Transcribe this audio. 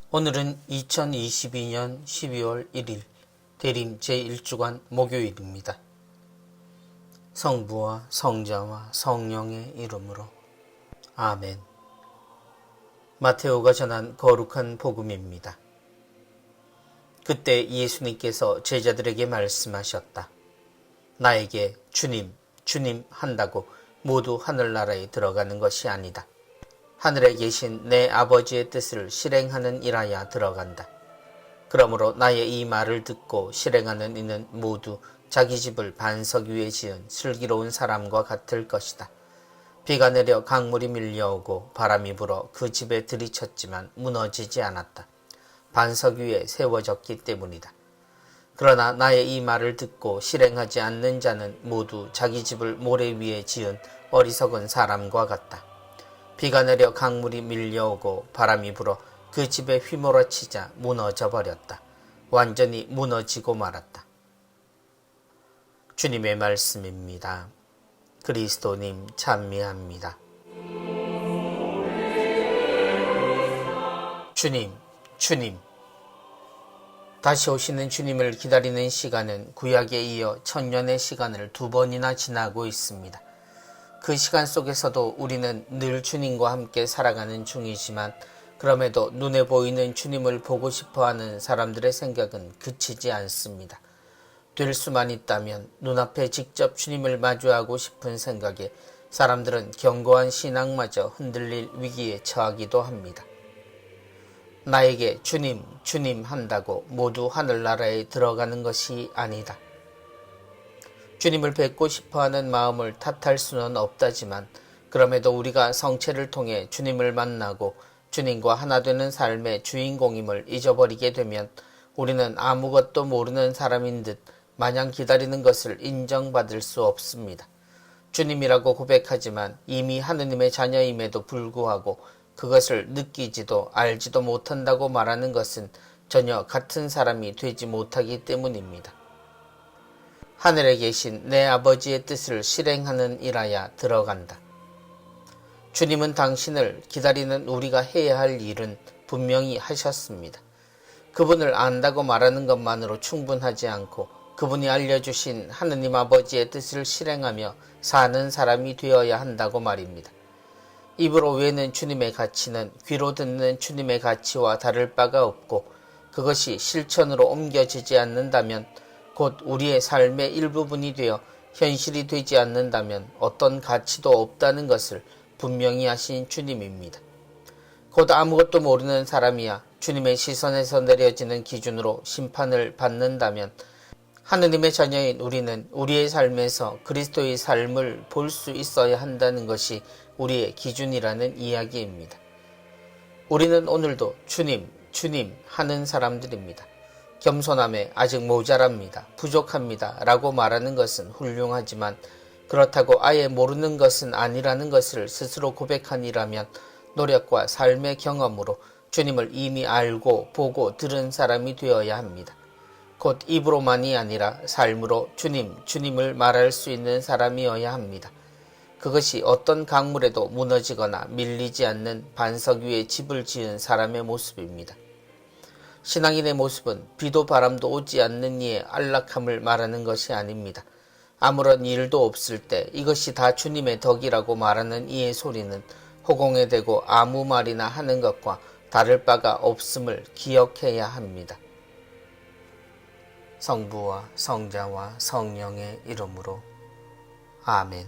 오늘은 2022년 12월 1일 대림 제1주간 목요일입니다. 성부와 성자와 성령의 이름으로 아멘. 마테오가 전한 거룩한 복음입니다. 그때 예수님께서 제자들에게 말씀하셨다. 나에게 주님, 주님 한다고 모두 하늘나라에 들어가는 것이 아니다. 하늘에 계신 내 아버지의 뜻을 실행하는 이라야 들어간다. 그러므로 나의 이 말을 듣고 실행하는 이는 모두 자기 집을 반석 위에 지은 슬기로운 사람과 같을 것이다. 비가 내려 강물이 밀려오고 바람이 불어 그 집에 들이쳤지만 무너지지 않았다. 반석 위에 세워졌기 때문이다. 그러나 나의 이 말을 듣고 실행하지 않는 자는 모두 자기 집을 모래 위에 지은 어리석은 사람과 같다. 비가 내려 강물이 밀려오고 바람이 불어 그 집에 휘몰아치자 무너져 버렸다. 완전히 무너지고 말았다. 주님의 말씀입니다. 그리스도님 찬미합니다. 주님, 주님. 다시 오시는 주님을 기다리는 시간은 구약에 이어 천년의 시간을 2번이나 지나고 있습니다. 그 시간 속에서도 우리는 늘 주님과 함께 살아가는 중이지만 그럼에도 눈에 보이는 주님을 보고 싶어하는 사람들의 생각은 그치지 않습니다. 될 수만 있다면 눈앞에 직접 주님을 마주하고 싶은 생각에 사람들은 견고한 신앙마저 흔들릴 위기에 처하기도 합니다. 나에게 주님, 주님 한다고 모두 하늘나라에 들어가는 것이 아니다. 주님을 뵙고 싶어하는 마음을 탓할 수는 없다지만 그럼에도 우리가 성체를 통해 주님을 만나고 주님과 하나 되는 삶의 주인공임을 잊어버리게 되면 우리는 아무것도 모르는 사람인 듯 마냥 기다리는 것을 인정받을 수 없습니다. 주님이라고 고백하지만 이미 하느님의 자녀임에도 불구하고 그것을 느끼지도 알지도 못한다고 말하는 것은 전혀 같은 사람이 되지 못하기 때문입니다. 하늘에 계신 내 아버지의 뜻을 실행하는 이라야 들어간다. 주님은 당신을 기다리는 우리가 해야 할 일은 분명히 하셨습니다. 그분을 안다고 말하는 것만으로 충분하지 않고 그분이 알려주신 하느님 아버지의 뜻을 실행하며 사는 사람이 되어야 한다고 말입니다. 입으로 외는 주님의 가치는 귀로 듣는 주님의 가치와 다를 바가 없고 그것이 실천으로 옮겨지지 않는다면 곧 우리의 삶의 일부분이 되어 현실이 되지 않는다면 어떤 가치도 없다는 것을 분명히 하신 주님입니다. 곧 아무것도 모르는 사람이야 주님의 시선에서 내려지는 기준으로 심판을 받는다면 하느님의 자녀인 우리는 우리의 삶에서 그리스도의 삶을 볼 수 있어야 한다는 것이 우리의 기준이라는 이야기입니다. 우리는 오늘도 주님, 주님 하는 사람들입니다. 겸손함에 아직 모자랍니다. 부족합니다. 라고 말하는 것은 훌륭하지만 그렇다고 아예 모르는 것은 아니라는 것을 스스로 고백하니라면 노력과 삶의 경험으로 주님을 이미 알고 보고 들은 사람이 되어야 합니다. 곧 입으로만이 아니라 삶으로 주님, 주님을 말할 수 있는 사람이어야 합니다. 그것이 어떤 강물에도 무너지거나 밀리지 않는 반석 위에 집을 지은 사람의 모습입니다. 신앙인의 모습은 비도 바람도 오지 않는 이의 안락함을 말하는 것이 아닙니다. 아무런 일도 없을 때 이것이 다 주님의 덕이라고 말하는 이의 소리는 허공에 대고 아무 말이나 하는 것과 다를 바가 없음을 기억해야 합니다. 성부와 성자와 성령의 이름으로 아멘.